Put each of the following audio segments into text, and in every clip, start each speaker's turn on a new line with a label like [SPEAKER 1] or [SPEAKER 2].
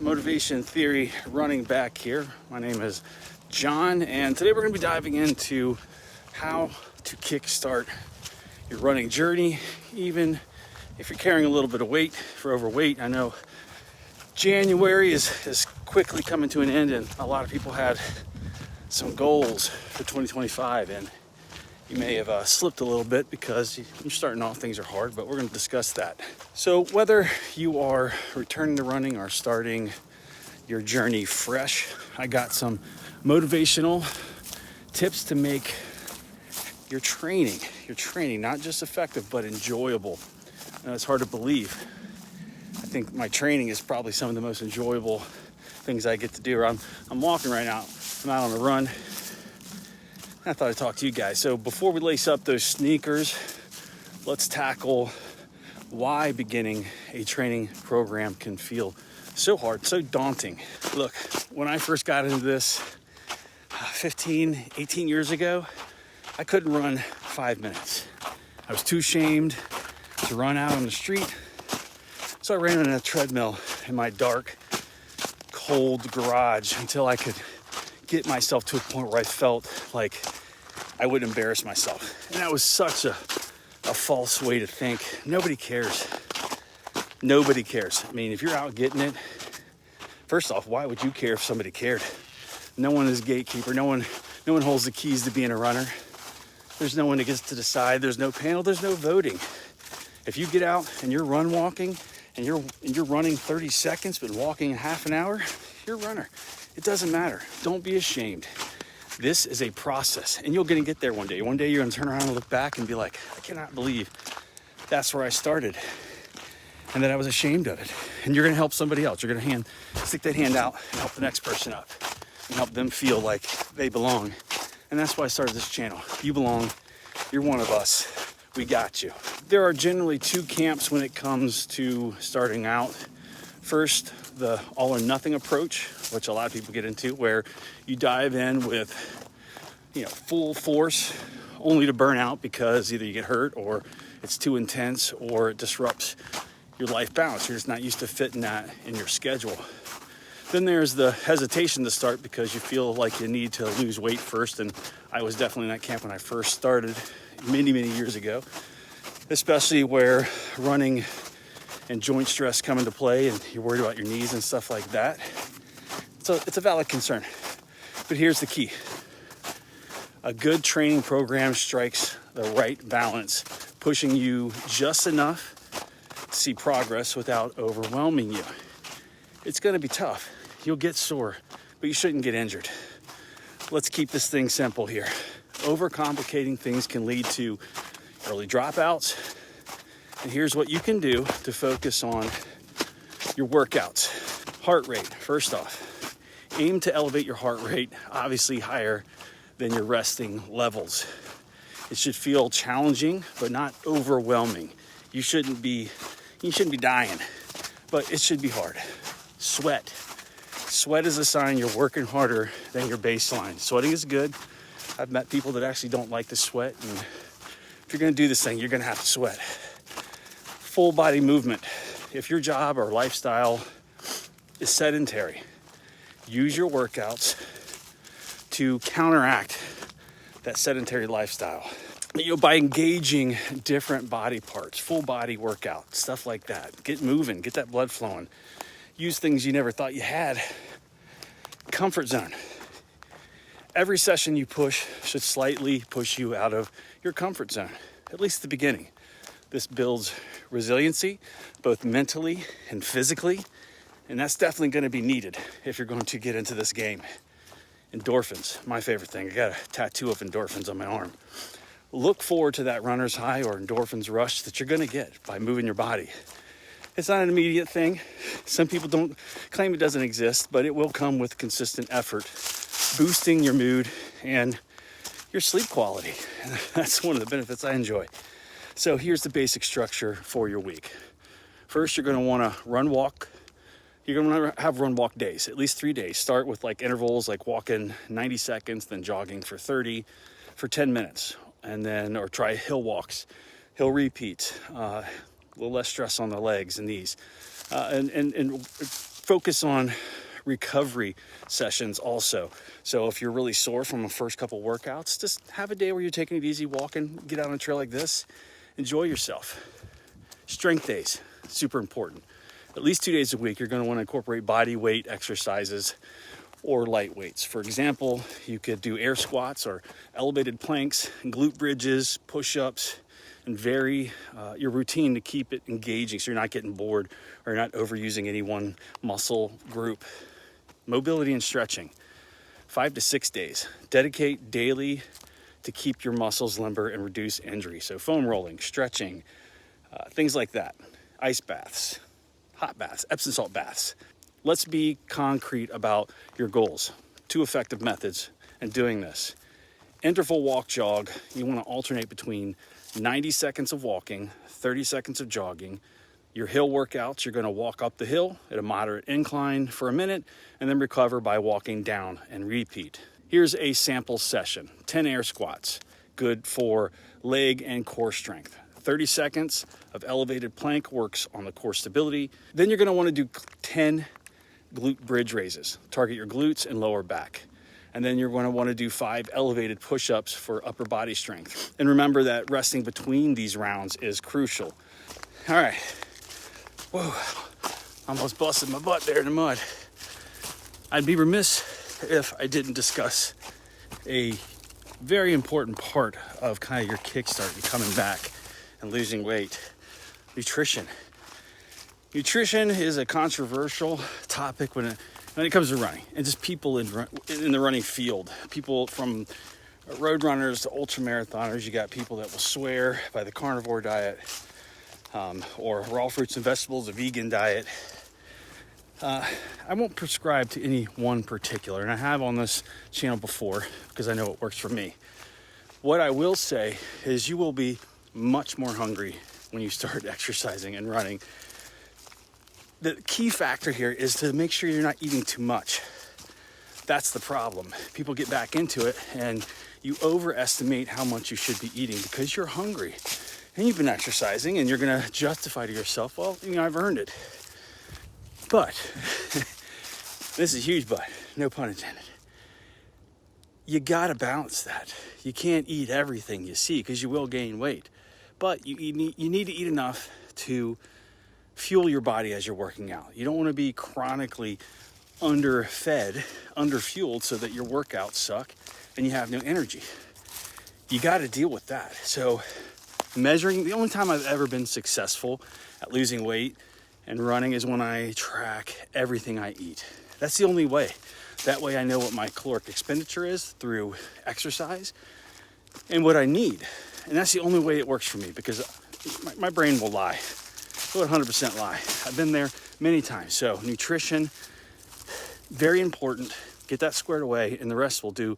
[SPEAKER 1] Motivation Theory running back here. My name is John, and today we're going to be diving into how to kickstart your running journey, even if you're carrying a little bit of weight. For overweight, I know January is quickly coming to an end, and a lot of people had some goals for 2025, and you may have slipped a little bit because you're starting off, things are hard, but we're going to discuss that. So whether you are returning to running or starting your journey fresh, I got some motivational tips to make your training not just effective, but enjoyable. It's hard to believe. I think my training is probably some of the most enjoyable things I get to do. I'm walking right now. I'm out on a run. I thought I'd talk to you guys. So before we lace up those sneakers, let's tackle why beginning a training program can feel so hard, so daunting. Look, when I first got into this 15, 18 years ago, I couldn't run 5 minutes. I was too ashamed to run out on the street. So I ran on a treadmill in my dark, cold garage until I could get myself to a point where I felt like I would embarrass myself. And that was such a false way to think. Nobody cares. Nobody cares. I mean, if you're out getting it, first off, why would you care if somebody cared? No one is a gatekeeper. No one holds the keys to being a runner. There's no one that gets to decide. There's no panel. There's no voting. If you get out and you're walking and you're running 30 seconds but walking a half an hour, you're a runner. It doesn't matter. Don't be ashamed. This is a process, and you're going to get there one day. One day you're going to turn around and look back and be like, I cannot believe that's where I started and that I was ashamed of it. And you're going to help somebody else. You're going to stick that hand out and help the next person up and help them feel like they belong. And that's why I started this channel. You belong. You're one of us. We got you. There are generally two camps when it comes to starting out. First, the all or nothing approach, which a lot of people get into, where you dive in with, full force only to burn out because either you get hurt or it's too intense or it disrupts your life balance. You're just not used to fitting that in your schedule. Then there's the hesitation to start because you feel like you need to lose weight first. And I was definitely in that camp when I first started many, many years ago, especially where running and joint stress come into play and you're worried about your knees and stuff like that. It's a valid concern. But here's the key. A good training program strikes the right balance, pushing you just enough to see progress without overwhelming you. It's going to be tough. You'll get sore, but you shouldn't get injured. Let's keep this thing simple here. Overcomplicating things can lead to early dropouts. And here's what you can do to focus on your workouts. Heart rate, first off. Aim to elevate your heart rate, obviously higher than your resting levels. It should feel challenging, but not overwhelming. You shouldn't be dying, but it should be hard. Sweat. Sweat is a sign you're working harder than your baseline. Sweating is good. I've met people that actually don't like to sweat, and if you're going to do this thing, you're going to have to sweat. Full body movement. If your job or lifestyle is sedentary, use your workouts to counteract that sedentary lifestyle. By engaging different body parts, full body workout, stuff like that. Get moving, get that blood flowing. Use things you never thought you had. Comfort zone. Every session you push should slightly push you out of your comfort zone, at least at the beginning. This builds resiliency, both mentally and physically, and that's definitely going to be needed if you're going to get into this game. Endorphins, my favorite thing. I got a tattoo of endorphins on my arm. Look forward to that runner's high or endorphins rush that you're going to get by moving your body. It's not an immediate thing. Some people don't claim it doesn't exist, but it will come with consistent effort, boosting your mood and your sleep quality. That's one of the benefits I enjoy. So here's the basic structure for your week. First, you're going to want to run walk. You're going to have run walk days, at least 3 days. Start with like intervals, like walking 90 seconds, then jogging for 30 for 10 minutes. And then, or try hill walks, hill repeats, a little less stress on the legs and knees. And focus on recovery sessions also. So if you're really sore from the first couple workouts, just have a day where you're taking it easy, walking, get out on a trail like this, enjoy yourself. Strength days, super important. At least 2 days a week, you're going to want to incorporate body weight exercises or light weights. For example, you could do air squats or elevated planks, glute bridges, push-ups, and vary your routine to keep it engaging so you're not getting bored or you're not overusing any one muscle group. Mobility and stretching, 5 to 6 days. Dedicate daily to keep your muscles limber and reduce injury. So foam rolling, stretching, things like that. Ice baths, hot baths, Epsom salt baths. Let's be concrete about your goals. 2 effective methods in doing this. Interval walk jog, you want to alternate between 90 seconds of walking, 30 seconds of jogging. Your hill workouts, you're going to walk up the hill at a moderate incline for a minute and then recover by walking down and repeat. Here's a sample session. 10 air squats, good for leg and core strength. 30 seconds of elevated plank works on the core stability. Then you're going to want to do 10 glute bridge raises. Target your glutes and lower back. And then you're going to want to do 5 elevated push-ups for upper body strength. And remember that resting between these rounds is crucial. All right. Whoa, almost busted my butt there in the mud. I'd be remiss if I didn't discuss a very important part of kind of your kickstart and coming back and losing weight. Nutrition. Nutrition is a controversial topic when it comes to running, and just people in the running field. People from road runners to ultra marathoners. You got people that will swear by the carnivore diet, or raw fruits and vegetables, a vegan diet. I won't prescribe to any one particular, and I have on this channel before because I know it works for me. What I will say is you will be much more hungry when you start exercising and running. The key factor here is to make sure you're not eating too much. That's the problem. People get back into it and you overestimate how much you should be eating because you're hungry and you've been exercising and you're going to justify to yourself, well, I've earned it. But, this is a huge but, no pun intended. You got to balance that. You can't eat everything you see because you will gain weight. But you need to eat enough to fuel your body as you're working out. You don't want to be chronically underfed, underfueled so that your workouts suck and you have no energy. You got to deal with that. So measuring, the only time I've ever been successful at losing weight and running is when I track everything I eat. That's the only way. That way I know what my caloric expenditure is through exercise and what I need. And that's the only way it works for me because my brain will lie. It will 100% lie. I've been there many times. So nutrition, very important. Get that squared away and the rest we'll do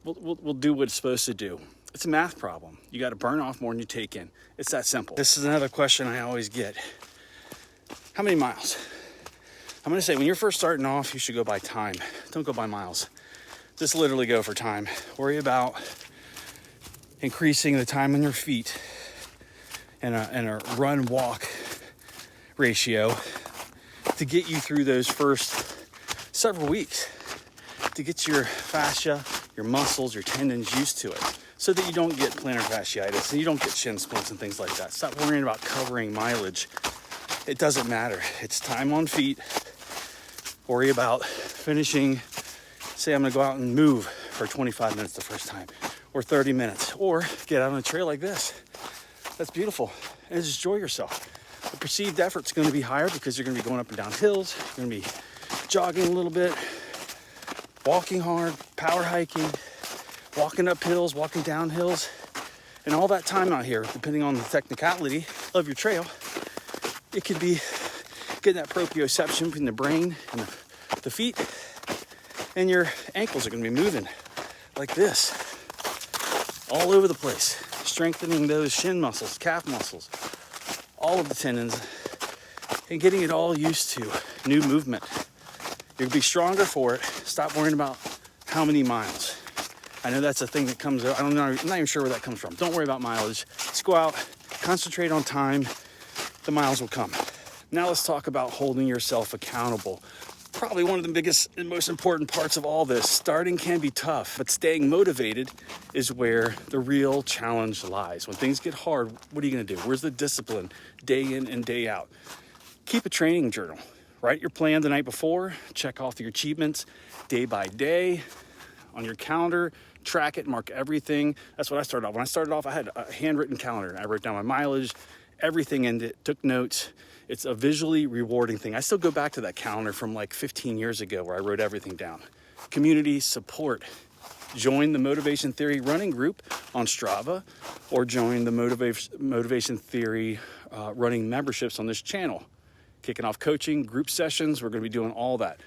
[SPEAKER 1] what it's supposed to do. It's a math problem. You got to burn off more than you take in. It's that simple. This is another question I always get. How many miles? I'm going to say when you're first starting off, you should go by time. Don't go by miles. Just literally go for time. Worry about increasing the time on your feet and a run-walk ratio to get you through those first several weeks, to get your fascia, your muscles, your tendons used to it so that you don't get plantar fasciitis and you don't get shin splints and things like that. Stop worrying about covering mileage. It doesn't matter. It's time on feet. Worry about finishing. Say I'm going to go out and move for 25 minutes the first time or 30 minutes or get out on a trail like this. That's beautiful. And just enjoy yourself. The perceived effort's going to be higher because you're going to be going up and down hills. You're going to be jogging a little bit, walking hard, power hiking, walking up hills, walking down hills. And all that time out here, depending on the technicality of your trail, it could be getting that proprioception between the brain and the feet. And your ankles are going to be moving like this all over the place, strengthening those shin muscles, calf muscles, all of the tendons, and getting it all used to new movement. You're going to be stronger for it. Stop worrying about how many miles. I know that's a thing that comes up. I'm not even sure where that comes from. Don't worry about mileage. Just go out, concentrate on time. The miles will come. Now let's talk about holding yourself accountable probably one of the biggest and most important parts of all this. Starting can be tough, but staying motivated is where the real challenge lies. When things get hard, what are you gonna do? Where's the discipline day in and day out? Keep a training journal. Write your plan the night before, check off your achievements day by day on your calendar, track it, mark everything. That's what I started off. When I started off, I had a handwritten calendar. I wrote down my mileage, everything in it, took notes. It's a visually rewarding thing. I still go back to that calendar from like 15 years ago where I wrote everything down. Community support. Join the Motivation Theory running group on Strava, or join the Motivation Theory running memberships on this channel. Kicking off coaching, group sessions, we're gonna be doing all that.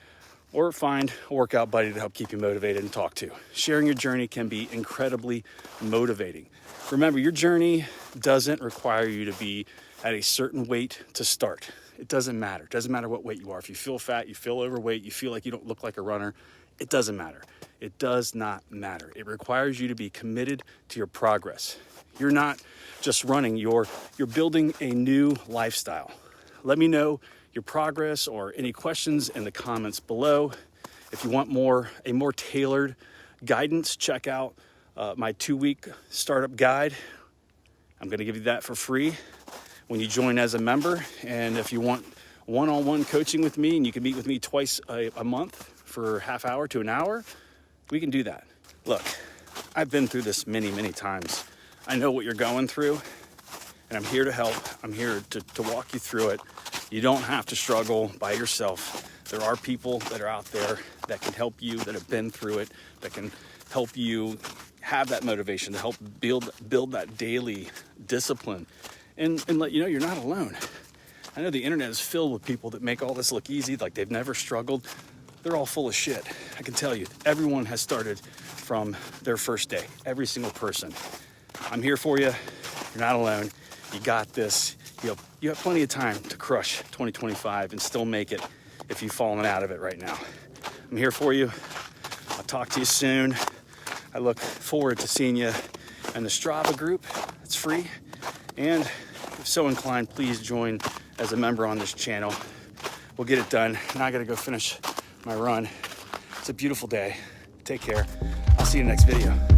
[SPEAKER 1] Or find a workout buddy to help keep you motivated and talk to. Sharing your journey can be incredibly motivating. Remember, your journey doesn't require you to be at a certain weight to start. It doesn't matter. It doesn't matter what weight you are. If you feel fat, you feel overweight, you feel like you don't look like a runner, it doesn't matter. It does not matter. It requires you to be committed to your progress. You're not just running, you're building a new lifestyle. Let me know your progress or any questions in the comments below. If you want a more tailored guidance, check out my 2-week startup guide. I'm gonna give you that for free when you join as a member. And if you want one-on-one coaching with me, and you can meet with me twice a month for half hour to an hour, we can do that. Look, I've been through this many, many times. I know what you're going through, and I'm here to help. I'm here to walk you through it. You don't have to struggle by yourself. There are people that are out there that can help you, that have been through it, that can help you have that motivation to help build that daily discipline and let you know you're not alone. I know the internet is filled with people that make all this look easy, like they've never struggled. They're all full of shit. I can tell you, everyone has started from their first day, every single person. I'm here for you. You're not alone. You got this. You have plenty of time to crush 2025 and still make it if you've fallen out of it right now. I'm here for you. I'll talk to you soon. I look forward to seeing you in the Strava group. It's free. And if so inclined, please join as a member on this channel. We'll get it done. Now I gotta go finish my run. It's a beautiful day. Take care. I'll see you in the next video.